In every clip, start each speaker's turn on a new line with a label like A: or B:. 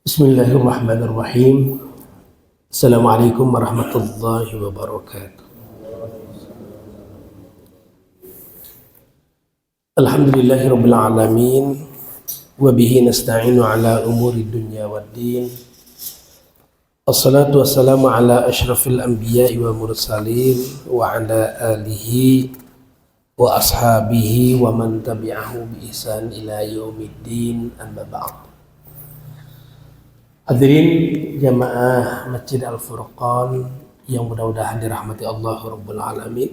A: Bismillahirrahmanirrahim. Assalamualaikum warahmatullahi wabarakatuh. Alhamdulillahirabbil alamin wa bihi nasta'inu ala umuri dunya waddin. Assalatu wassalamu ala asyrafil anbiya'i wa mursalin wa ala alihi wa ashabihi wa man tabi'ahu bi ihsan ila yaumiddin, amma ba'd. Hadirin jamaah Masjid Al-Furqan yang mudah-mudahan dirahmati Allah Rabbul Alamin.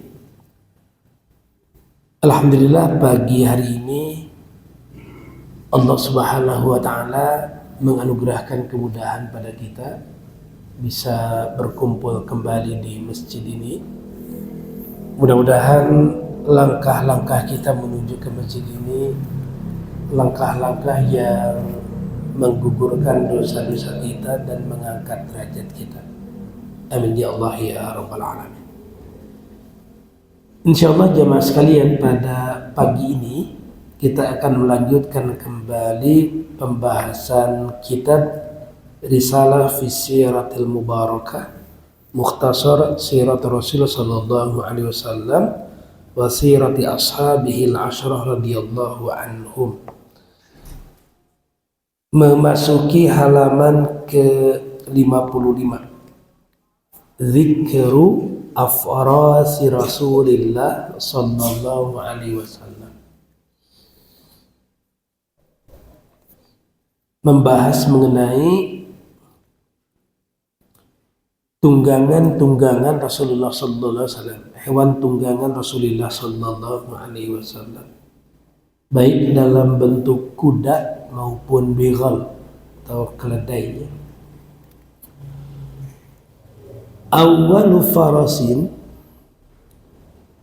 A: Alhamdulillah, pagi hari ini Allah Subhanahu wa Ta'ala menganugerahkan kemudahan pada kita bisa berkumpul kembali di masjid ini. Mudah-mudahan langkah-langkah kita menuju ke masjid ini langkah-langkah yang menggugurkan dosa-dosa kita dan mengangkat derajat kita. Amin ya Allah ya Rabbal Alamin. Insyaallah jamaah sekalian, pada pagi ini kita akan melanjutkan kembali pembahasan kitab Risalah fi Siratil Mubarakah, Mukhtasar Sirat Rasul sallallahu alaihi wasallam wa sirati ashabihi al-ashrah radhiyallahu anhum. Memasuki halaman ke-55, Zikru afrasi Rasulillah sallallahu alaihi wasallam. Membahas mengenai tunggangan-tunggangan Rasulullah sallallahu alaihi wasallam, hewan tunggangan Rasulullah sallallahu alaihi wasallam, baik dalam bentuk kuda maupun bighal atau keledainya. Awwalu farasin,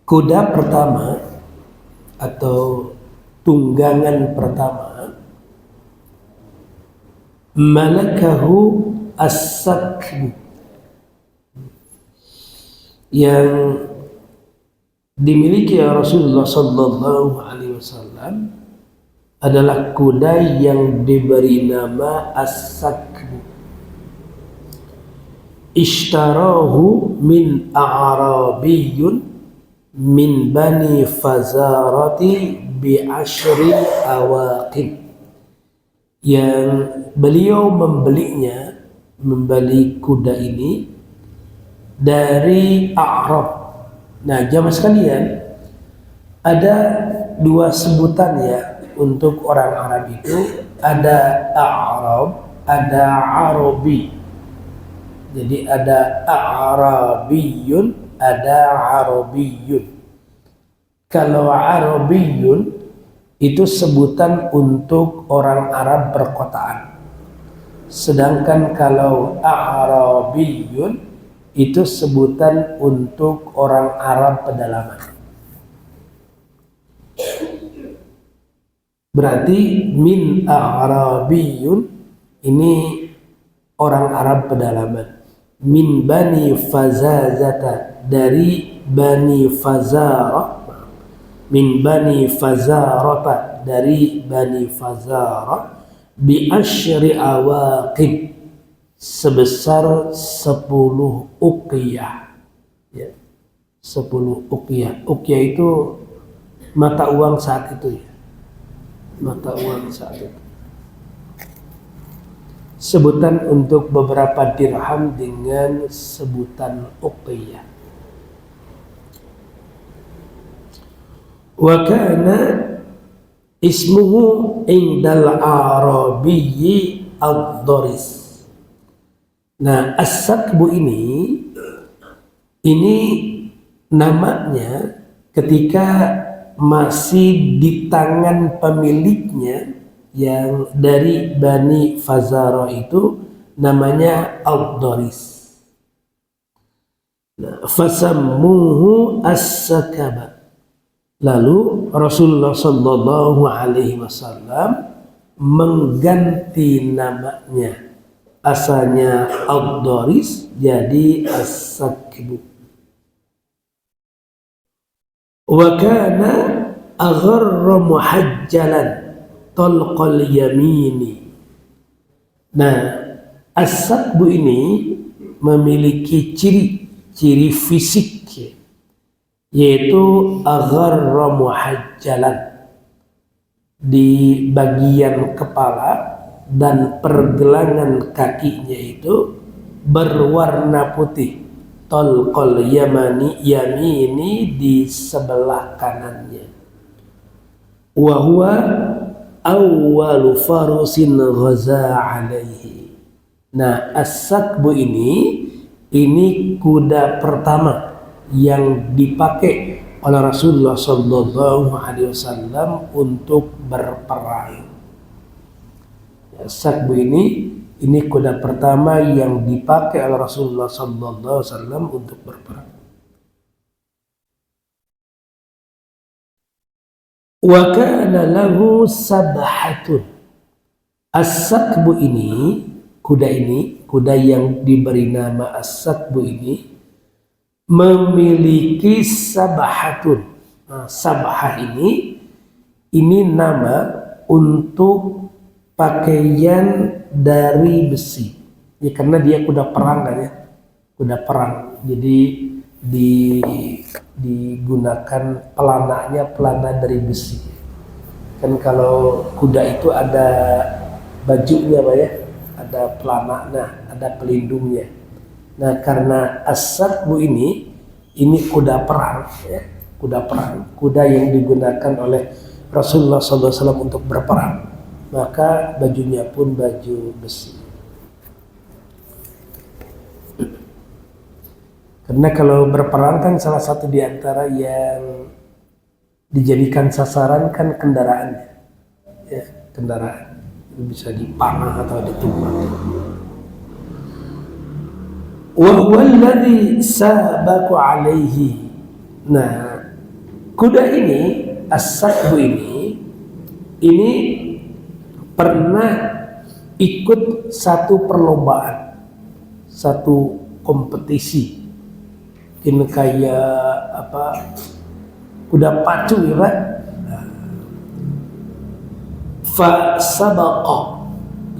A: kuda pertama atau tunggangan pertama, malakahu as-sakbu, yang dimiliki Rasulullah sallallahu alaihi wasallam adalah kuda yang diberi nama as-sakbu. Ishtarahu min a'rabiyyun min bani fazarati bi ashri awaqin, yang beliau membeli kuda ini dari A'rab. Nah jamaah sekalian, ada dua sebutan ya untuk orang Arab itu, ada A'rab, ada Arabi. Jadi ada A'rabiyun, ada Arabiyun. Kalau Arabiyun itu sebutan untuk orang Arab perkotaan, sedangkan kalau A'rabiyun itu sebutan untuk orang Arab pedalaman. Berarti min a'rabiyun ini orang Arab pedalaman, min bani fazazata dari bani fazara, min bani fazarata dari bani fazara, bi asyri awaqib, sebesar 10 uqiyah ya, 10 uqiyah. Uqiyah itu mata uang saat itu ya, mata uang saat itu. Sebutan untuk beberapa dirham dengan sebutan uqiyah. Wa kana ismuhu indal arabiyyi ad-daris. Nah, as-sakbu ini namanya ketika masih di tangan pemiliknya yang dari Bani Fazara itu namanya Ad-Daris. Nah, fasammuhu as-sakaba. Lalu Rasulullah sallallahu alaihi wasallam mengganti namanya. Asalnya Ad-Daris jadi as-sakbu. Wa kana agharra muhajjalan talqal yamini. Nah, As-sakbu ini memiliki ciri fisik, yaitu agharra muhajjalan, di bagian kepala dan pergelangan kakinya itu berwarna putih, talqal yamini di sebelah kanannya. Wa huwa awwalu farusin ghaza alaihi. Nah, as-sakbu ini kuda pertama yang dipakai oleh Rasulullah sallallahu alaihi wasallam untuk berperang. As-sakbu ini kuda pertama yang dipakai oleh Rasulullah sallallahu alaihi wasallam untuk berperang. Wa kana lahu sabhatun. As-sakbu kuda yang diberi nama as-sakbu ini memiliki sabhatun. Nah, sabhah ini nama untuk pakaian dari besi. Ya, karena dia kuda perang kan ya. Kuda perang. Jadi digunakan pelana dari besi. Kan kalau kuda itu ada bajunya Pak ya, ada pelana, ada pelindungnya. Nah, karena as-sakbu ini kuda perang ya, kuda yang digunakan oleh Rasulullah SAW untuk berperang, maka bajunya pun baju besi. Karena kalau berperang kan salah satu di antara yang dijadikan sasaran kan kendaraannya, ya, kendaraan bisa dipanah atau ditumbang. Wa huwa alladhi sabaku alaihi. Nah, kuda ini as-sakbu ini pernah ikut satu perlombaan, satu kompetisi. Ini kayak kuda pacu ya Pak. Fa sabaqa,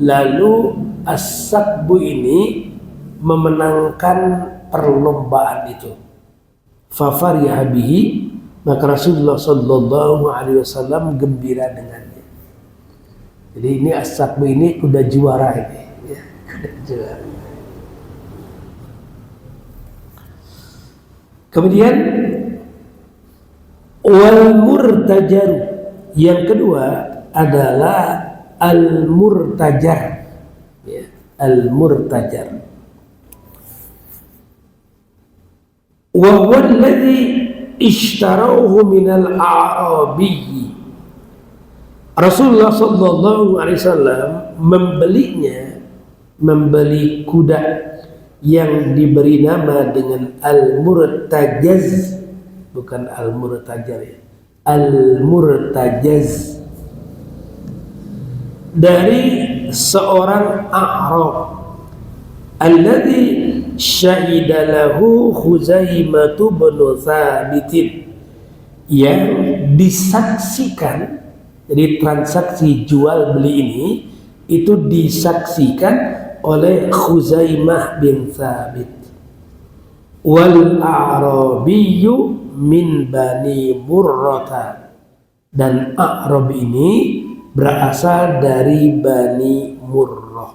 A: lalu as-sakbu ini memenangkan perlombaan itu. Fa fariha bihi, maka Rasulullah sallallahu alaihi wasallam gembira dengannya. Jadi ini as-sakbu ini kuda juara ini, ya, kuda juara. Kemudian wal murtajar, yang kedua adalah al-murtajar, ya, al-murtajar. Wa huwa alladhi ishtarawhu min al-a'rabi. Rasulullah sallallahu alaihi wasallam membeli kuda yang diberi nama dengan al-murtajaz, bukan al-murtajar ya, al-murtajaz, dari seorang A'rab alladhi syahida lahu Khuzaimah bin Thabit, yang disaksikan. Jadi transaksi jual beli ini itu disaksikan oleh Khuzaimah bin Thabit. Wal a'rabiyyu min bani Murrata, dan A'rab ini berasal dari Bani Murrah.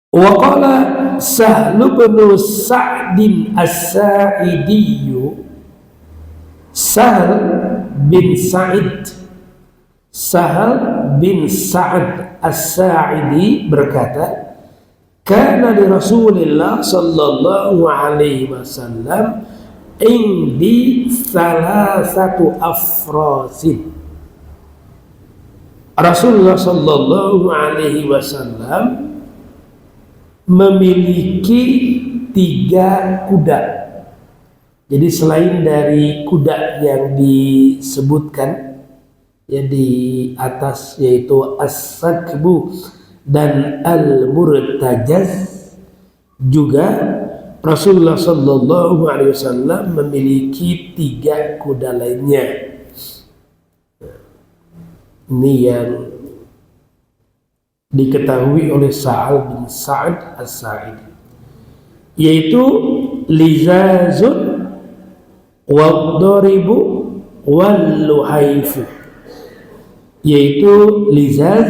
A: Wa qala Sahl bin Sa'd as-Sa'idi, Sahl bin Sa'ad as-Sa'idi berkata, kana li Rasulillah sallallahu alaihi wasallam indi salasatu afrasin. Rasulullah sallallahu alaihi wasallam memiliki 3 kuda. Jadi selain dari kuda yang disebutkan ya di atas, yaitu as-sakbu dan al-murtajaz, juga Rasulullah sallallahu alaihi wasallam memiliki 3 kuda lainnya. Ini yang diketahui oleh Sa'al bin Sa'ad As-Sa'idi, yaitu lizazun wad-daribu wal-luhaifu, yaitu lizaz,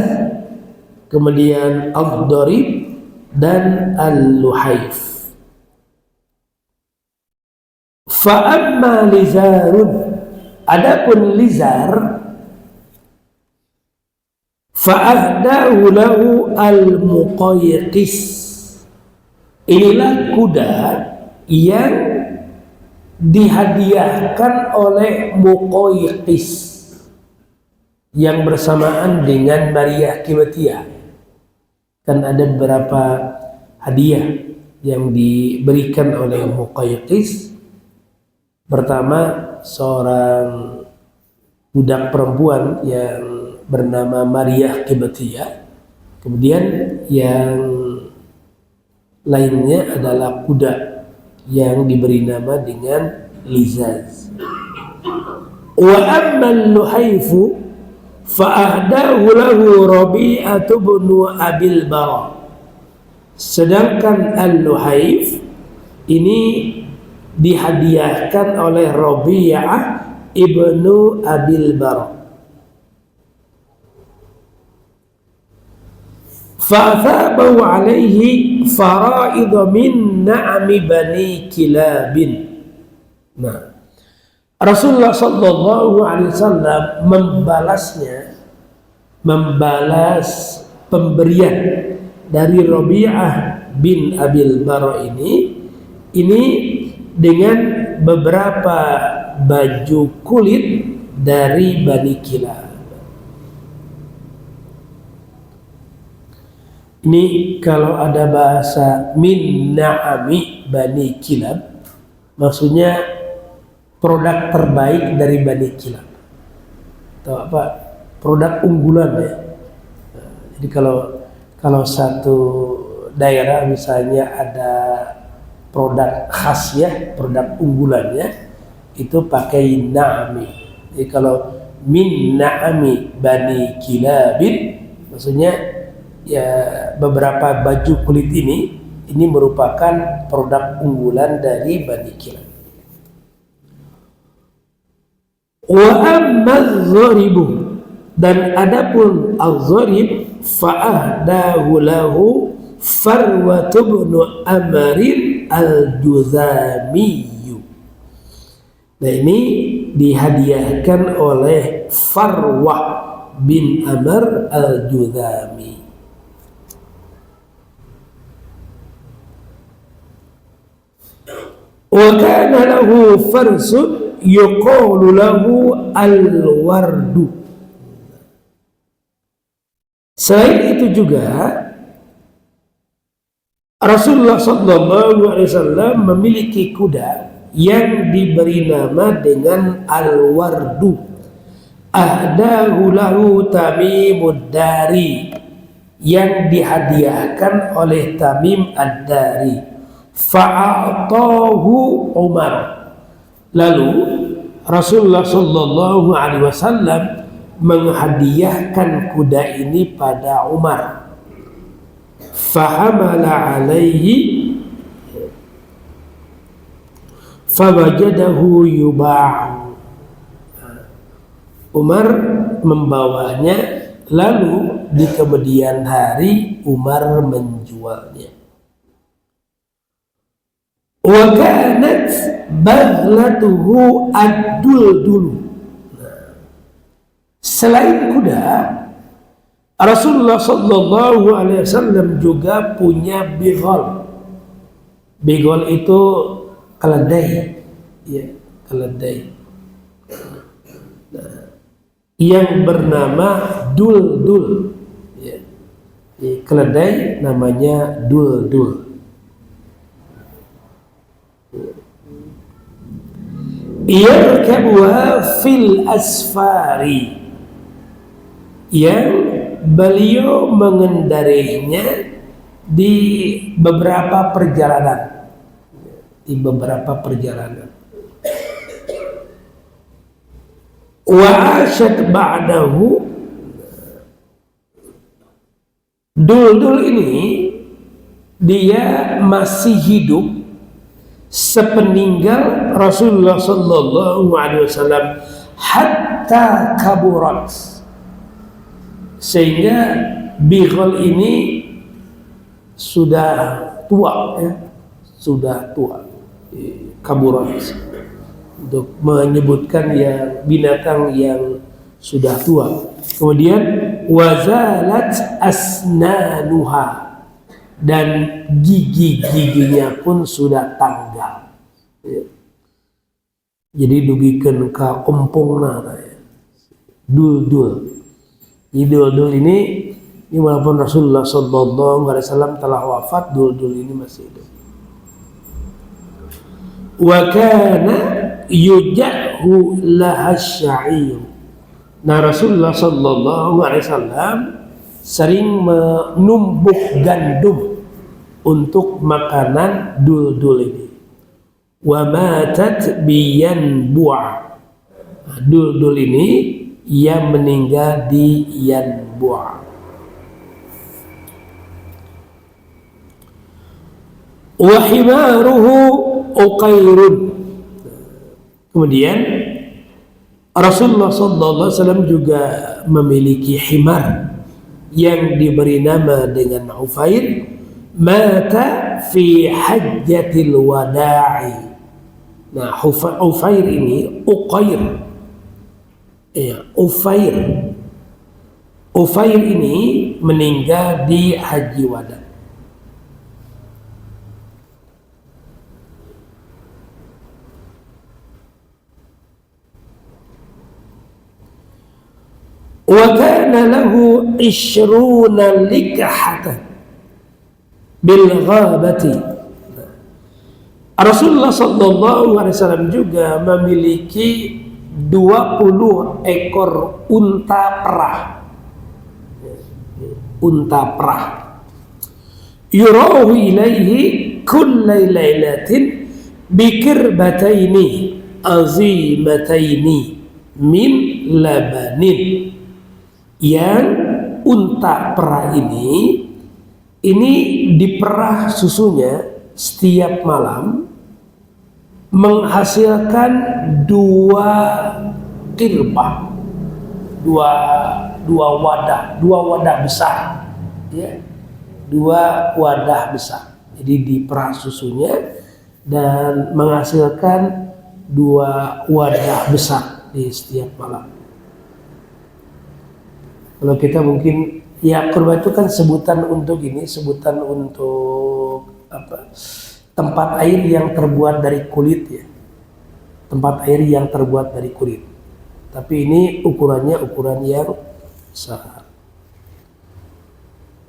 A: kemudian ad-darib dan al-luhaif. Fa amma lizarun, adapun lizar, fa ahdahu lahu al-muqayqis, inilah kuda yang dihadiahkan oleh Muqayqis yang bersamaan dengan Maria Qibtiyah. Kan ada beberapa hadiah yang diberikan oleh Muqayqis. Pertama, seorang budak perempuan yang bernama Maria Qibtiyah. Kemudian yang lainnya adalah kuda yang diberi nama dengan lizaz. Wa amma al-luhaifu fa ahdahu lahu Rabi'atu bin Abil Bara. Sedangkan al-luhaif ini dihadiahkan oleh Rabi'ah ibnu Abil Bara. Fa'athabahu alaihi fara'id min na'ami bani kilabin. Nah, Rasulullah sallallahu alaihi wasallam membalas pemberian dari Rabi'ah bin Abil Bara ini dengan beberapa baju kulit dari Bani Kilab. Ini kalau ada bahasa min na'ami Bani Kilab, maksudnya produk terbaik dari Bani Kilab. Atau apa? Produk unggulan ya. Jadi kalau satu daerah misalnya ada produk khasnya, produk unggulannya, itu pakai na'ami. Jadi kalau min na'ami Bani Kilabin, maksudnya ya beberapa baju kulit ini merupakan produk unggulan dari Bani Kilab. Wa amma az-zaribu, dan adapun az-zarib fa ahdahu lahu Farwatu bin Amrin al-Juzami. Nah, ini dihadiahkan oleh Farwah bin Amr al-Juzami. Wa kana lahu farsun yuqalu lahu al-wardu. Selain itu juga Rasulullah SAW memiliki kuda yang diberi nama dengan al-wardu. Ahdahu lahu Tamimud Dari, yang dihadiahkan oleh Tamim ad-Dari. Fa'atahu Umar, lalu Rasulullah SAW menghadiahkan kuda ini pada Umar. Fahamala alaihi fawajadahu yuba'u. Umar membawanya, lalu di kemudian hari Umar menjualnya. Wa kanat baghlatuhu ad-duldul. Selain kuda, Rasulullah SAW juga punya bighal. Bighal itu keledai, ya, keledai. Nah, yang bernama Duldul, ya. Keledai namanya Duldul. Yarkabuha fil asfari, yang beliau mengendarinya di beberapa perjalanan. Wa asyad ba'dahu, Dul-dul ini dia masih hidup sepeninggal Rasulullah sallallahu alaihi wasallam hatta kaburat, sehingga Bighal ini sudah tua ya, sudah tua. Kaburat untuk menyebutkan yang binatang yang sudah tua. Kemudian wazalat asnanuha, dan gigi-giginya pun sudah tanggal ya. Jadi dugikeun ka ompongna ya. Dul-dul. Jadi dul-dul ini walaupun Rasulullah sallallahu alaihi wasallam telah wafat, dul-dul ini masih hidup. Wa kana yujahu lahasyair. Nah, Rasulullah sallallahu alaihi wasallam sering menumbuk gandum untuk makanan dul-dul ini. Wa matat biyanbu'. Dul-dul ini ia meninggal di Yanbu'. Wa himaruhu uqairun. Kemudian Rasulullah SAW juga memiliki himar yang diberi nama dengan Ufair. Mata fi hajjatil wada'i. Nah, Ufair ini Uqair ya, Ufair ini meninggal di Haji Wada. Wa kana lahu 20 likahatan bil ghabati. Rasulullah sallallahu alaihi wasallam juga memiliki 20 ekor unta perah. Unta perah. Yurahu ilaihi kulla lailatin bikirbataini azimataini min labanin. Yang unta perah ini diperah susunya setiap malam, menghasilkan 2 kirbah, dua wadah besar ya, 2 wadah besar. Jadi diperah susunya dan menghasilkan 2 wadah besar di setiap malam. Kalau kita mungkin ya, kurba itu kan sebutan untuk apa? Tempat air yang terbuat dari kulit ya. Tempat air yang terbuat dari kulit. Tapi ini ukurannya ukuran yang besar.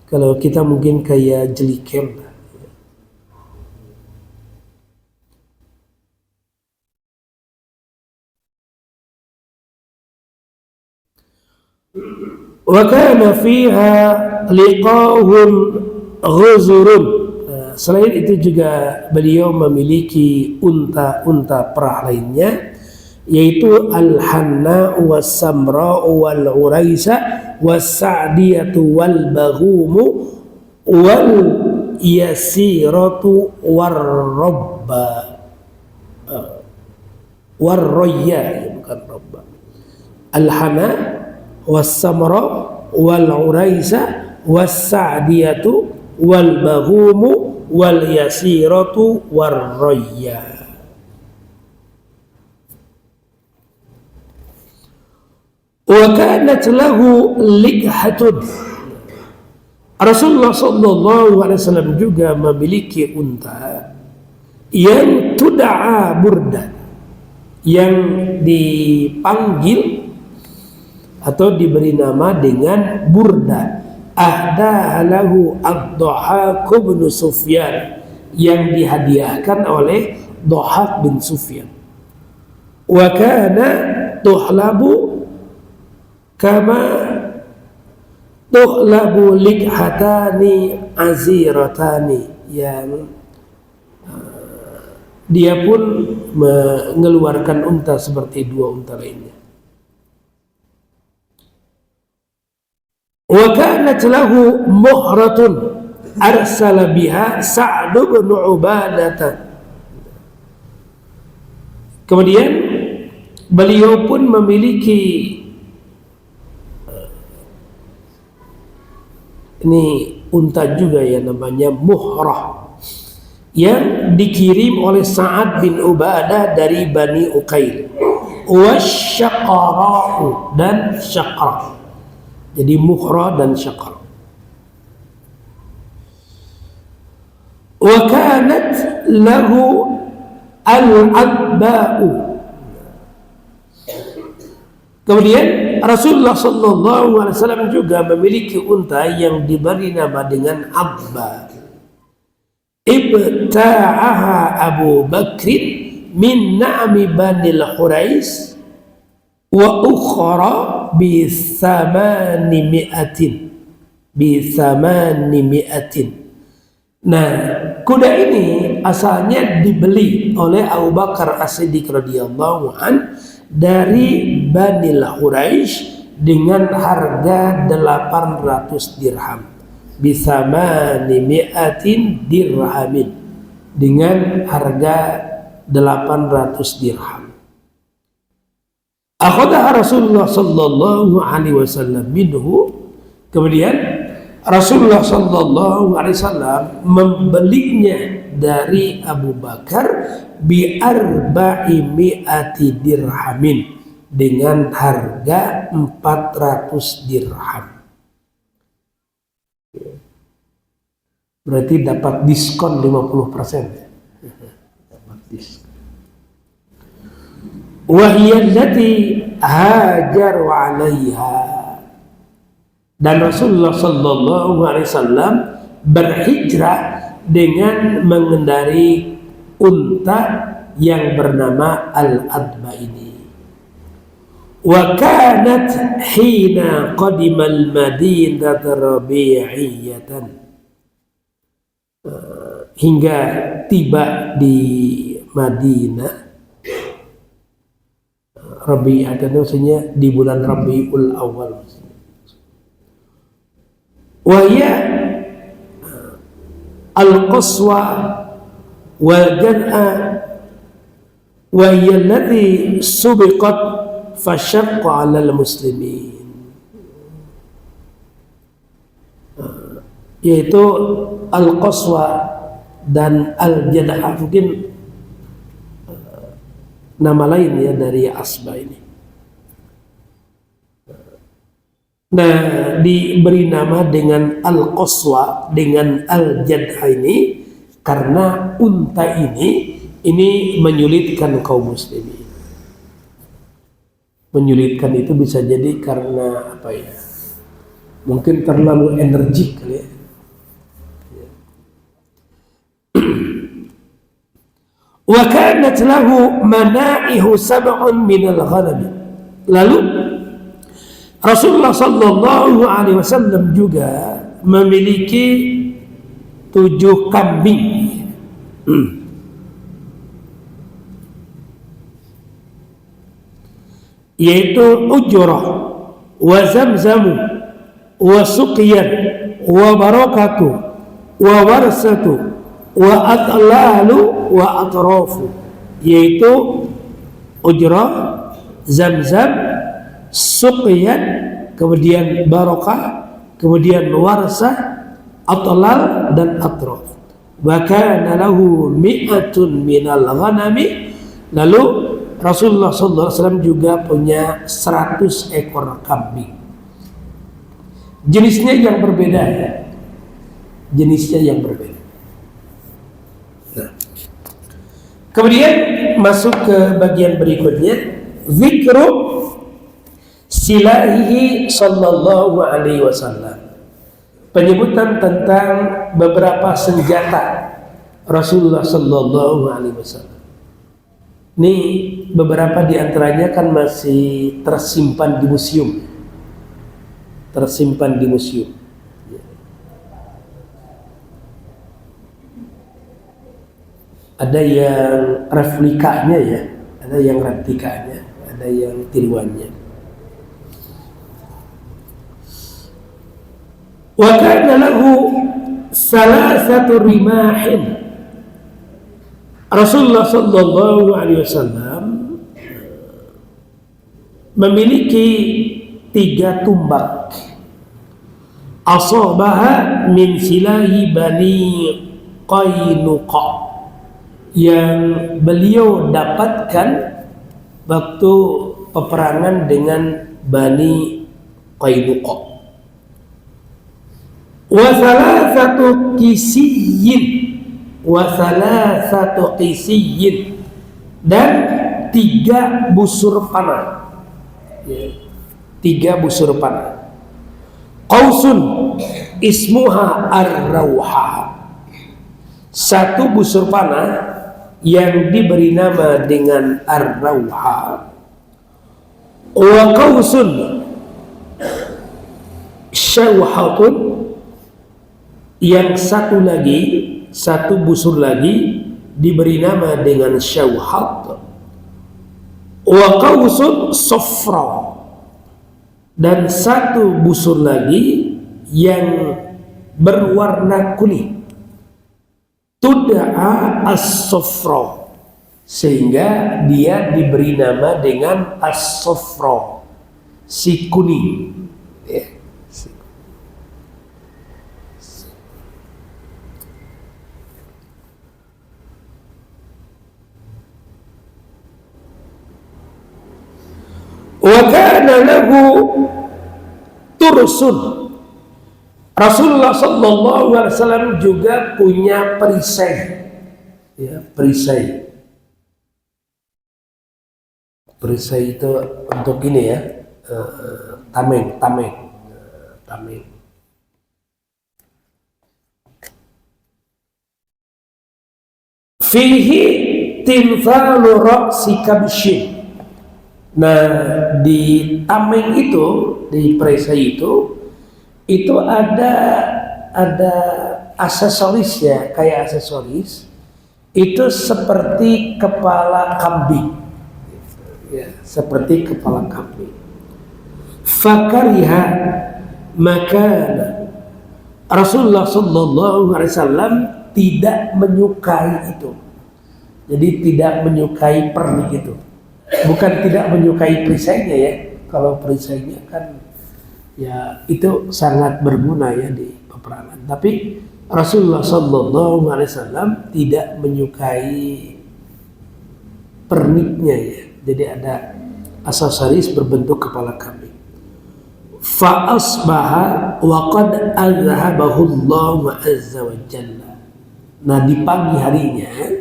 A: Kalau kita mungkin kayak jelikem. Wa kana fiha liqahun ghuzurun. Selain itu juga beliau memiliki unta-unta perah lainnya, yaitu al-hanna was-samra wal-uraisa was-sa'diyatu wal-baghumu wal-yasiratu war-rabba. War-rayya, bukan rabba. Al-hanna was-samra wal-uraisa was-sa'diyatu wal-baghumu wal-yasiratu war-rayya. Wa kanat lahu likhatun. Rasulullah sallallahu alaihi wasallam juga memiliki unta yang tud'a burda, yang dipanggil atau diberi nama dengan Burda. Ahda lahu ad-Dhahhak bin Sufyan, yang dihadiahkan oleh Dhahhak bin Sufyan. Wa kana tuhlabu kama tuhlabu likhatani aziratani, yang dia pun mengeluarkan unta seperti 2 unta lainnya. Wa kanat lahu muhratun arsala biha Sa'd bin Ubadah. Kemudian beliau pun memiliki ini unta juga ya, namanya muhrah, yang dikirim oleh Sa'ad bin Ubadah dari Bani Uqail. Wasyaqara'u, dan syaqra. Jadi muhrah dan syaqra. Wa kanat lahu al-adba'u. Kemudian Rasulullah sallallahu alaihi wasallam juga memiliki unta yang diberi nama dengan Abba. Ibta'aha Abu Bakr min na'mi Bani al-Hurais wa ukhra bi thamani'atin. Nah, kuda ini asalnya dibeli oleh Abu Bakar As-Siddiq radhiyallahu an dari Bani al-Hurais dengan harga 800 dirham. Bi thamani'atin dirhamin, dengan harga 800 dirham. Akhadha Rasulullah sallallahu alaihi wasallam minhu. Kemudian Rasulullah sallallahu alaihi wasallam membelinya dari Abu Bakar bi arba'imi'ati dirhamin, dengan harga 400 dirham. Berarti dapat diskon 50%. Dapat diskon. Wahiyallati hajaru 'alaiha. Dan Rasulullah sallallahu alaihi wasallam berhijrah dengan mengendarai unta yang bernama Al-Adba ini. Wa kanat hina qadima al-Madinah rabi'iyatan, hingga tiba di Madinah. Rabi'iyatan maksudnya di bulan Rabiul Awal. Wa hiya al-qaswa wal jan'a wa hiya allati subiqat fashaqqa 'ala al-muslimin. Yaitu al-qaswa dan al-jan'a, mungkin nama lain ya dari asba ini. Nah, diberi nama dengan al-qaswa dengan al-jadha ini karena unta ini menyulitkan kaum muslimin. Menyulitkan itu bisa jadi karena apa ya? Mungkin terlalu energik kali ya. Wa kanat lahu mana'ihu sab'un min al-ghanam. Lalu Rasulullah sallallahu alaihi wasallam juga memiliki 7 kambing. Yaitu ujrah wa zamzamu wa suqyan wa barakatu wa warsatu wa atlalu wa atrafu, yaitu ujrah, zamzam, suqyan, kemudian barakah, kemudian warsah, atlal dan atraf. Wa kana lahu mi'atun minal ghanami. Lalu Rasulullah SAW juga punya 100 ekor kambing. Jenisnya yang berbeda ya. Jenisnya yang berbeda. Nah. Kemudian masuk ke bagian berikutnya, zikru silahihi sallallahu alaihi wasallam. Penyebutan tentang beberapa senjata Rasulullah sallallahu alaihi wasallam. Ini beberapa di antaranya kan masih tersimpan di museum. Tersimpan di museum. Ada yang replikanya ya, ada yang replikanya, ada yang tiruannya. Wa kana lahu salasatu rimahin. Rasulullah sallallahu alaihi wasallam memiliki 3 tumbak. Asabaha min silahi Bani Qainuqa, yang beliau dapatkan waktu peperangan dengan Bani Qainuqa. Wa salasatu qisiyyin, dan 3 busur panah. 3 busur panah. Qausun ismuha ar-rauha, 1 busur panah yang diberi nama dengan ar-rauha. Wa qausun syauhatun, yang 1 lagi, 1 busur lagi diberi nama dengan syauhat. Wa qausun safra, dan 1 busur lagi yang berwarna kuning. Tud'a as-safra, sehingga dia diberi nama dengan as-safra, si kuning. Wa kana lahu tursun. Rasulullah sallallahu alaihi wasallam juga punya perisai. Ya, perisai. Perisai itu untuk ini ya, tameng. Fihi timthalu ra'si kabshin. Nah, di tameng itu, di perisai itu ada aksesoris ya, kayak aksesoris. Itu seperti kepala kambing. Ya, seperti kepala kambing. Fakariha, maka Rasulullah sallallahu alaihi wasallam tidak menyukai itu. Jadi tidak menyukai pernik itu. Bukan tidak menyukai perisainya ya. Kalau perisainya kan ya itu sangat berguna ya di peperangan. Tapi Rasulullah sallallahu alaihi wasallam tidak menyukai perniknya ya. Jadi ada aksesoris berbentuk kepala kambing. Fa asbaha wa qad azhabahu Allah azza wa jalla. Nah, di pagi harinya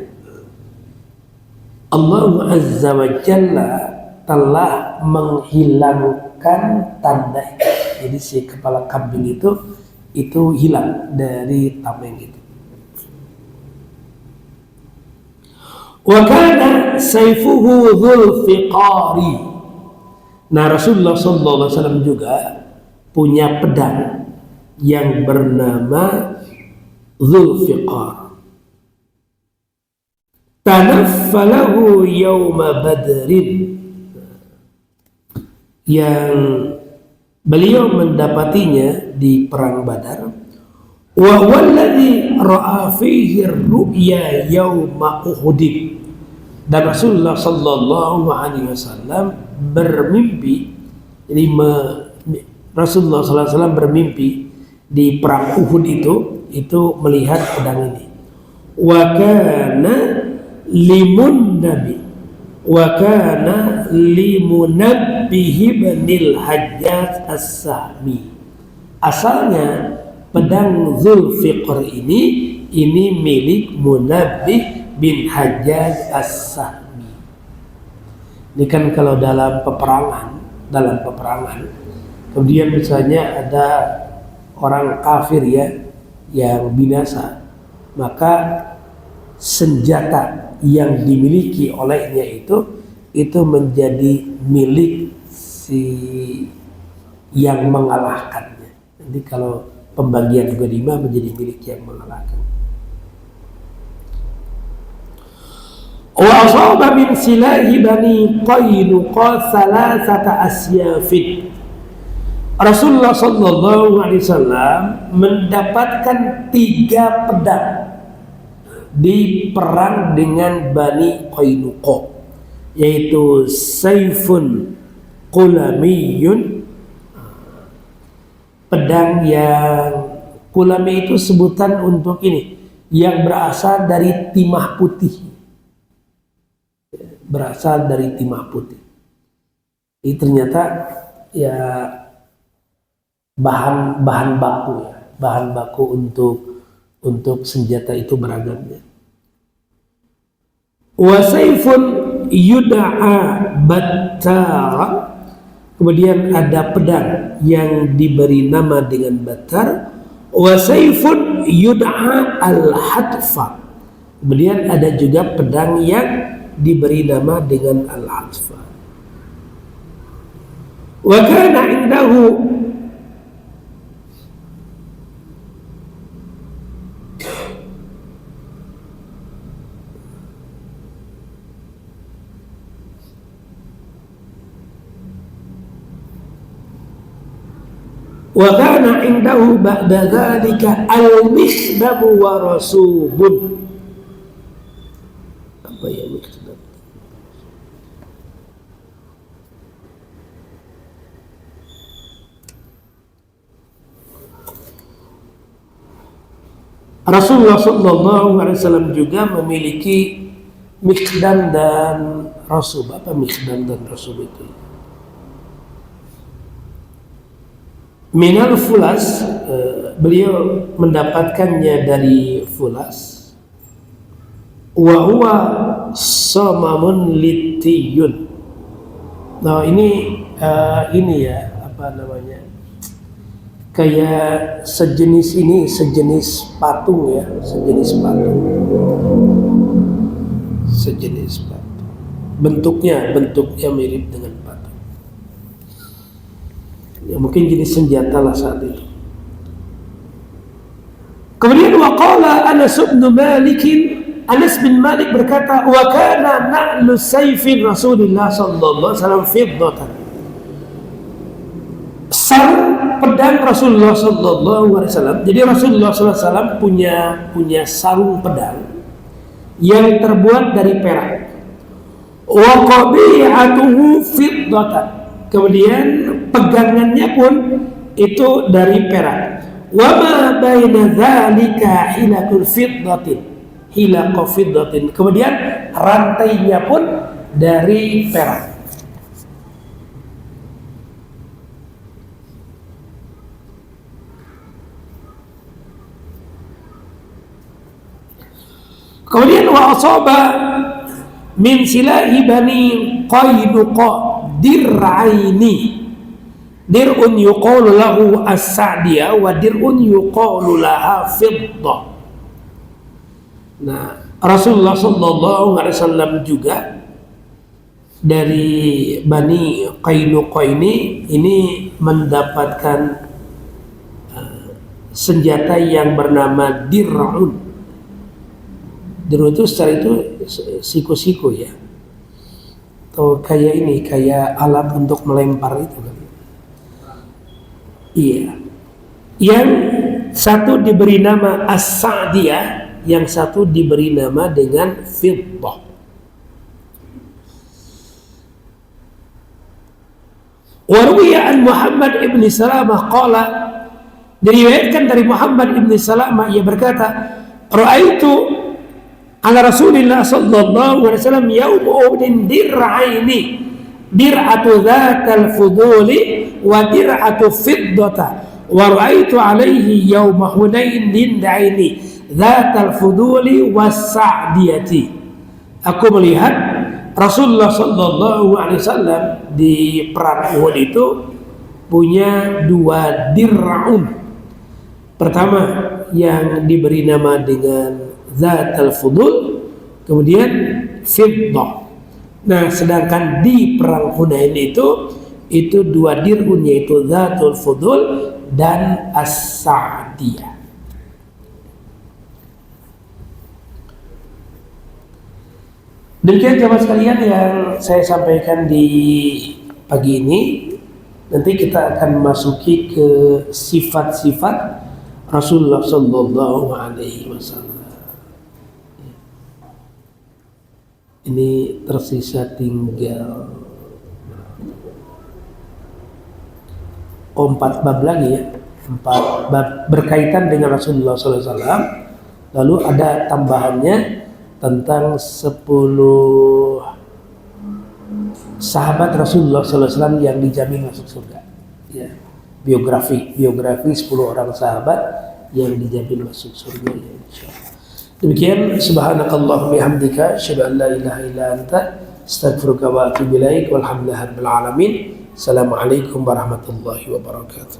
A: Allah azza wa jalla telah menghilangkan tanda itu. Jadi si kepala kambing itu hilang dari tameng itu. Wa kana sayfuhu dzul fiqari. Nah, Rasulullah sallallahu alaihi wasallam juga punya pedang yang bernama dzul fiqar. Tanaffalahu yawma badrin, yang beliau mendapatinya di perang Badar. Wa walladhi ra'a fihi ar-ru'ya yawma Uhud. Dan Rasulullah sallallahu alaihi wasallam bermimpi, jadi Rasulullah sallallahu alaihi wasallam bermimpi di perang Uhud itu melihat pedang ini. Wa kana limunabbihi ibnil Hajjaj as-Sahmi. Asalnya pedang Dzulfiqar ini milik Munabbih bin Hajjaj as-Sahmi. Ini kan kalau dalam peperangan kemudian misalnya ada orang kafir ya yang binasa, maka senjata yang dimiliki olehnya itu menjadi milik si yang mengalahkannya. Jadi kalau pembagian ghanimah menjadi milik yang mengalahkan. Wa asaba min silahi Bani Qainuqa salasata asyafin. Rasulullah Sallallahu Alaihi Wasallam mendapatkan 3 pedang di perang dengan Bani Qainuqa, yaitu Saifun Qulamiyun, pedang yang Qulami itu sebutan untuk ini yang berasal dari timah putih, berasal dari timah putih. Ini ternyata ya bahan baku untuk senjata itu beragamnya. Wa saifun yud'a battara, kemudian ada pedang yang diberi nama dengan batar. Wa saifun yud'a al-hadfa, kemudian ada juga pedang yang diberi nama dengan al-hadfa. Wa kana indahu wa kana indahu ba'da dzalika al-mikhdab wa rasubun. Apa ya mikhdab? Rasulullah Sallallahu Alaihi Wasallam juga memiliki mikhdam dan rasub. Apa mikhdam dan rasub itu? Minal fulas, beliau mendapatkannya dari fulas. Wa huwa samamun litiyun. Nah ini ya apa namanya? Kayak sejenis patung ya, sejenis patung. Bentuknya mirip dengan patung. Ya mungkin jenis senjata lah saat itu. Kemudian waqala Anas bin Malik berkata, wa kana na'lu sayfi Rasulullah sallallahu alaihi wasallam fiddatan. Sarung pedang Rasulullah sallallahu alaihi wasallam. Jadi Rasulullah sallallahu alaihi wasallam punya sarung pedang yang terbuat dari perak. Wa qabi'atuhu fiddatan. Kemudian pegangannya pun itu dari perak. Wa ma baina dzalika hilaqu fiddatin. Kemudian rantainya pun dari perak. Kemudian wa asaba min silahi Bani Qainuqa dir'un yuqalu lahu as-sa'diyah wa dir'un yuqalu laha fiddah. Nah, Rasulullah sallallahu alaihi wasallam juga dari Bani Qainuqa ini mendapatkan senjata yang bernama dir'un. Dir'un itu secara itu siku-siku ya. Atau kayak alat untuk melempar itu kan. Iya. Yang satu diberi nama as-sa'diyah, yang satu diberi nama dengan fiddah. Wa ruwiya an Muhammad ibn Salamah qala, diriwayatkan dari Muhammad ibn Salamah, ia berkata, ra'aitu ala Rasulillah sallallahu alaihi wasallam yaum Uhudin dir'aini, dir'atu dzatal fuduli wa dir'atu fiddata, wa ra'aitu alaihi yauma Hunain dindaini dzatal fuduli was-sa'diyati. Aku melihat Rasulullah sallallahu alaihi wasallam di perang Uhud itu punya 2 dir'un. Pertama yang diberi nama dengan Zatul Fudul, kemudian Fiddah. Nah, sedangkan di perang Hunain itu 2 dir'un, yaitu Zatul Fudul dan As-Sa'diyah. Demikian jamaah sekalian yang saya sampaikan di pagi ini. Nanti kita akan masuki ke sifat-sifat Rasulullah Sallallahu Alaihi Wasallam. Ini tersisa tinggal 4 bab lagi ya. 4 bab berkaitan dengan Rasulullah Sallallahu Alaihi Wasallam. Lalu ada tambahannya tentang 10 sahabat Rasulullah SAW yang dijamin masuk surga. Ya, biografi 10 orang sahabat yang dijamin masuk surga ya, insyaallah. Demikian, subhanakallahumma bihamdika asyhadu an la ilaha illa anta astaghfiruka wa atubu ilaik walhamdulillahi rabbil alamin. Assalamualaikum warahmatullahi wabarakatuh.